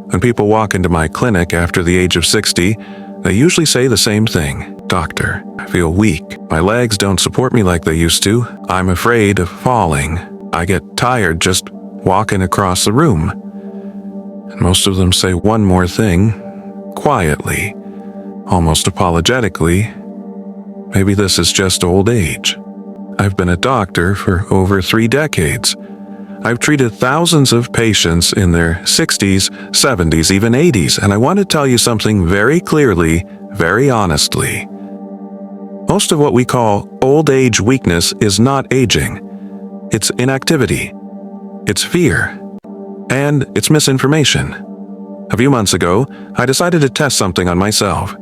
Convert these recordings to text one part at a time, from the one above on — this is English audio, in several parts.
When people walk into my clinic after the age of 60, they usually say the same thing. Doctor, I feel weak. My legs don't support me like they used to. I'm afraid of falling. I get tired just walking across the room. And most of them say one more thing, quietly, almost apologetically. Maybe this is just old age. I've been a doctor for over 3 decades. I've treated thousands of patients in their 60s, 70s, even 80s, and I want to tell you something very clearly, very honestly. Most of what we call old age weakness is not aging. It's inactivity. It's fear. And it's misinformation. A few months ago, I decided to test something on myself.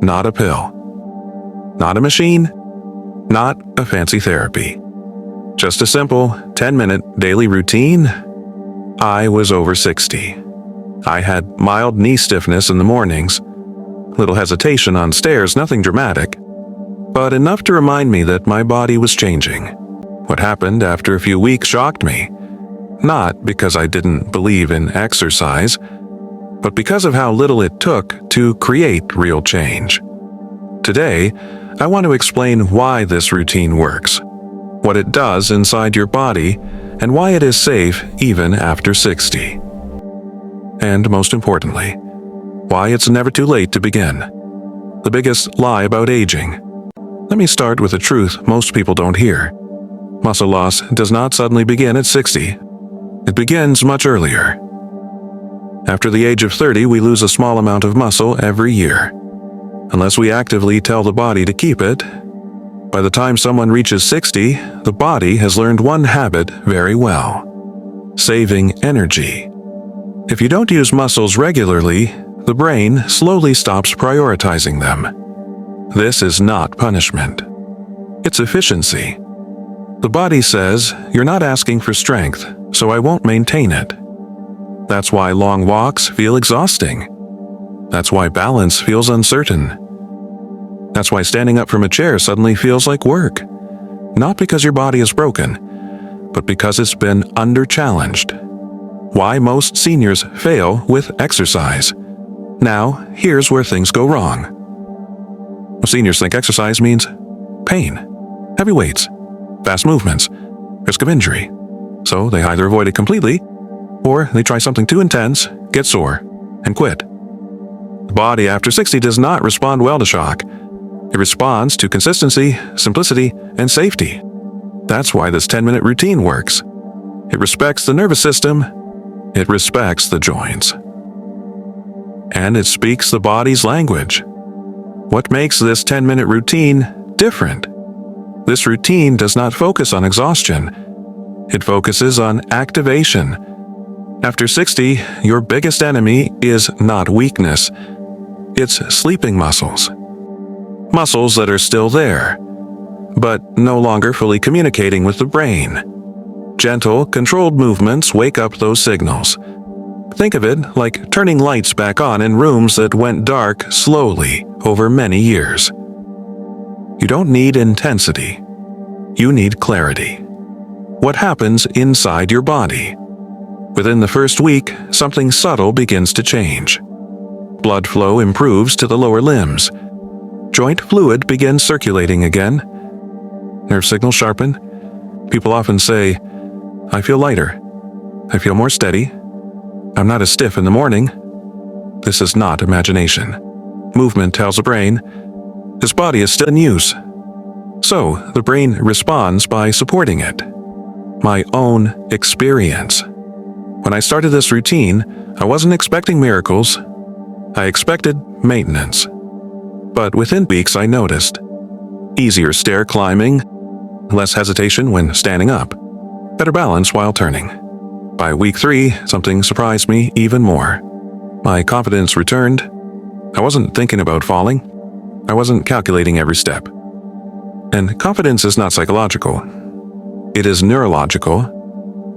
Not a pill. Not a machine. Not a fancy therapy. Just a simple 10-minute daily routine. I was over 60. I had mild knee stiffness in the mornings, little hesitation on stairs, nothing dramatic, but enough to remind me that my body was changing. What happened after a few weeks shocked me, not because I didn't believe in exercise, but because of how little it took to create real change. Today, I want to explain why this routine works, what it does inside your body, and why it is safe even after 60. And most importantly, why it's never too late to begin. The biggest lie about aging. Let me start with a truth most people don't hear. Muscle loss does not suddenly begin at 60. It begins much earlier. After the age of 30, we lose a small amount of muscle every year. Unless we actively tell the body to keep it, by the time someone reaches 60, the body has learned one habit very well: saving energy. If you don't use muscles regularly, the brain slowly stops prioritizing them. This is not punishment. It's efficiency. The body says, "You're not asking for strength, so I won't maintain it." That's why long walks feel exhausting. That's why balance feels uncertain. That's why standing up from a chair suddenly feels like work. Not because your body is broken, but because it's been under-challenged. Why most seniors fail with exercise. Now, here's where things go wrong. Seniors think exercise means pain, heavy weights, fast movements, risk of injury. So they either avoid it completely, or they try something too intense, get sore, and quit. The body after 60 does not respond well to shock. It responds to consistency, simplicity, and safety. That's why this 10-minute routine works. It respects the nervous system. It respects the joints. And it speaks the body's language. What makes this 10-minute routine different? This routine does not focus on exhaustion. It focuses on activation. After 60, your biggest enemy is not weakness. It's sleeping muscles. Muscles that are still there, but no longer fully communicating with the brain. Gentle, controlled movements wake up those signals. Think of it like turning lights back on in rooms that went dark slowly over many years. You don't need intensity. You need clarity. What happens inside your body? Within the first week, something subtle begins to change. Blood flow improves to the lower limbs. Joint fluid begins circulating again. Nerve signals sharpen. People often say, "I feel lighter. I feel more steady. I'm not as stiff in the morning." This is not imagination. Movement tells the brain, this body is still in use. So the brain responds by supporting it. My own experience. When I started this routine, I wasn't expecting miracles. I expected maintenance. But within weeks I noticed. Easier stair climbing, less hesitation when standing up, better balance while turning. By week 3, something surprised me even more. My confidence returned. I wasn't thinking about falling. I wasn't calculating every step. And confidence is not psychological. It is neurological.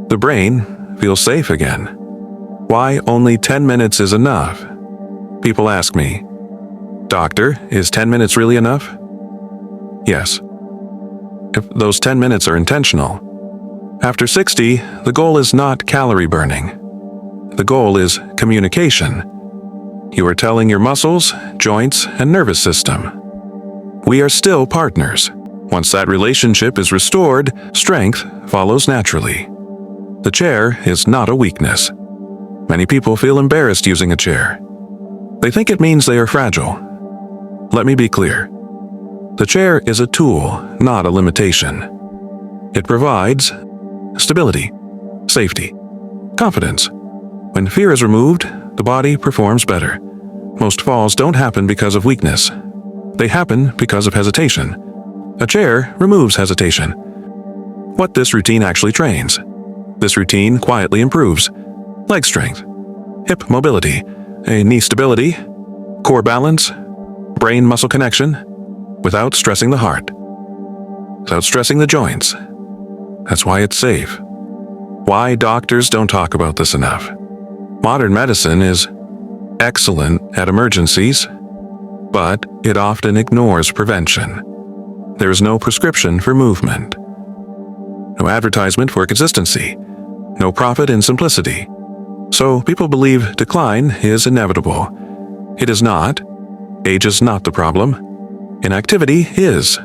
The brain feels safe again. Why only 10 minutes is enough? People ask me, "Doctor, is 10 minutes really enough?" Yes. If those 10 minutes are intentional. After 60, the goal is not calorie burning. The goal is communication. You are telling your muscles, joints, and nervous system, we are still partners. Once that relationship is restored, strength follows naturally. The chair is not a weakness. Many people feel embarrassed using a chair. They think it means they are fragile. Let me be clear. The chair is a tool, not a limitation. It provides stability, safety, confidence. When fear is removed, the body performs better. Most falls don't happen because of weakness. They happen because of hesitation. A chair removes hesitation. What this routine actually trains. This routine quietly improves leg strength, hip mobility, knee stability, core balance, brain-muscle connection, without stressing the heart, without stressing the joints. That's why it's safe. Why doctors don't talk about this enough. Modern medicine is excellent at emergencies, but it often ignores prevention. There is no prescription for movement, no advertisement for consistency, no profit in simplicity. So people believe decline is inevitable. It is not. Age is not the problem. Inactivity is.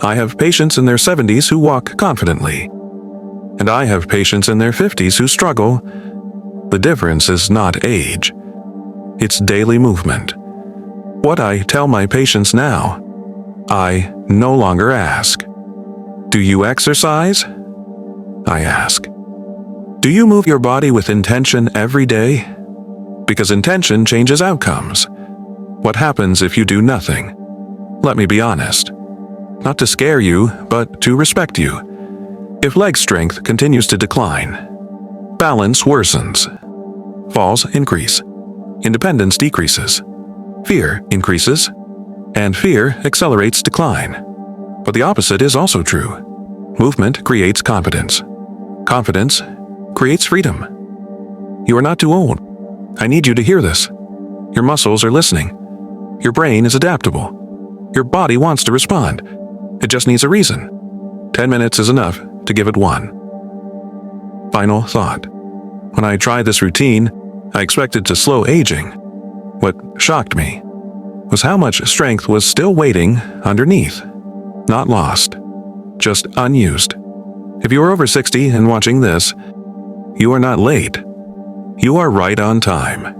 I have patients in their 70s who walk confidently, and I have patients in their 50s who struggle. The difference is not age. It's daily movement. What I tell my patients now, I no longer ask. Do you exercise? I ask. Do you move your body with intention every day? Because intention changes outcomes. What happens if you do nothing? Let me be honest. Not to scare you, but to respect you. If leg strength continues to decline, balance worsens, falls increase, independence decreases, fear increases, and fear accelerates decline. But the opposite is also true. Movement creates confidence. Confidence creates freedom. You are not too old. I need you to hear this. Your muscles are listening. Your brain is adaptable. Your body wants to respond. It just needs a reason. 10 minutes is enough to give it one. Final thought. When I tried this routine, I expected to slow aging. What shocked me was how much strength was still waiting underneath. Not lost, just unused. If you are over 60 and watching this, you are not late. You are right on time.